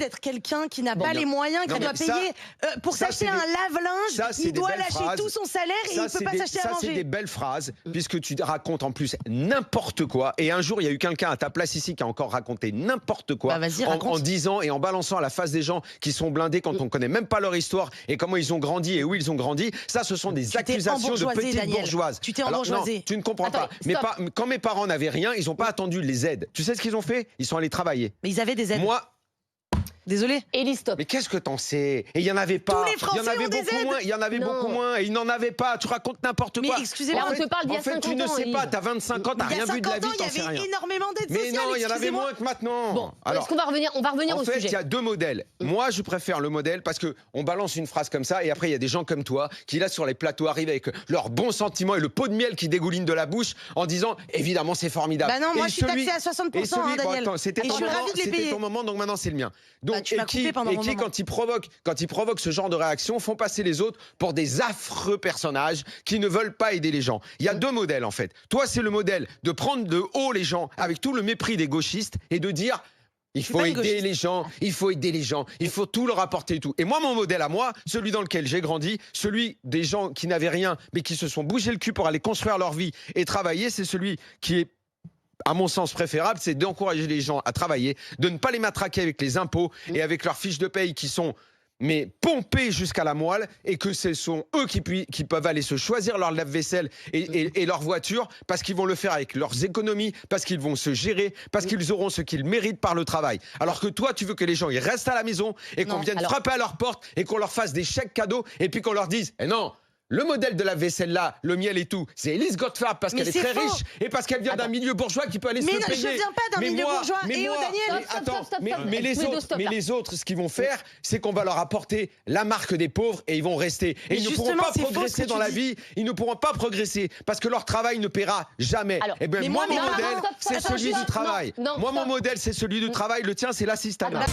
d'être quelqu'un qui n'a pas les moyens, qui doit payer pour s'acheter un lave-linge, il doit lâcher tout son salaire et il ne peut pas s'acheter à manger. Ça, c'est des belles phrases, puisque tu racontes en plus n'importe quoi. Et un jour, il y a eu quelqu'un à ta place ici qui a encore raconté n'importe quoi en disant et en balançant à la face des gens qui sont blindés quand on ne connaît même pas leur histoire et comment ils ont grandi et où ils ont grandi. Ça, ce sont des accusations de petites bourgeoises. Tu t'es embourgeoisé. Non, tu ne comprends pas. Mais quand mes parents n'avaient rien, ils n'ont pas attendu les aides. Tu sais ce qu'ils ont fait? Ils sont allés travailler. Mais ils avaient des aides. Moi. Désolé. Élie, stop. Mais qu'est-ce que t'en sais? Et il y en avait pas. Tous les Français il y en avait ont des beaucoup aides. moins. Il y en avait beaucoup moins. Et ils n'en avaient pas. Tu racontes n'importe quoi. Mais excusez-moi, on te parle d'il y a 50 ans. En fait, tu ne sais pas. T'as 25 ans, t'as rien vu de la vie, t'en sais rien. Il y avait énormément d'aides sociales. Mais non, il y en avait moins que maintenant. Bon, est-ce qu'on va revenir? On va revenir au sujet. En fait, il y a deux modèles. Moi, je préfère le modèle parce que on balance une phrase comme ça et après il y a des gens comme toi qui là sur les plateaux arrivent avec leurs bons sentiments et le pot de miel qui dégouline de la bouche en disant évidemment c'est formidable. Bah non, moi je suis taxé à 60%, Daniel. C'était ton moment, donc maintenant c'est le mien. Donc tu m'as coupé pendant mon moment. Quand ils provoquent ce genre de réaction, font passer les autres pour des affreux personnages qui ne veulent pas aider les gens. Il y a deux modèles en fait. Toi, c'est le modèle de prendre de haut les gens avec tout le mépris des gauchistes et de dire il faut aider les gens, il faut aider les gens, il faut tout leur apporter et tout. Et moi, mon modèle à moi, celui dans lequel j'ai grandi, celui des gens qui n'avaient rien mais qui se sont bougés le cul pour aller construire leur vie et travailler, c'est celui qui est à mon sens préférable, c'est d'encourager les gens à travailler, de ne pas les matraquer avec les impôts et avec leurs fiches de paye qui sont pompées jusqu'à la moelle et que ce sont eux qui peuvent aller se choisir leur lave-vaisselle et leur voiture parce qu'ils vont le faire avec leurs économies, parce qu'ils vont se gérer, parce qu'ils auront ce qu'ils méritent par le travail. Alors que toi, tu veux que les gens ils restent à la maison et qu'on vienne frapper à leur porte et qu'on leur fasse des chèques cadeaux et puis qu'on leur dise « non ». Le modèle de la vaisselle là, le miel et tout, c'est Élise Gottfarb parce qu'elle est très riche et parce qu'elle vient d'un milieu bourgeois qui peut aller se le payer. Mais je ne viens pas d'un milieu bourgeois. Et Daniel, mais les autres, ce qu'ils vont faire, c'est qu'on va leur apporter la marque des pauvres et ils vont rester. Et ils ne pourront pas progresser dans la vie. Ils ne pourront pas progresser parce que leur travail ne paiera jamais. Et bien moi, mon modèle, c'est celui du travail. Moi, mon modèle, c'est celui du travail. Le tien, c'est l'assistanat.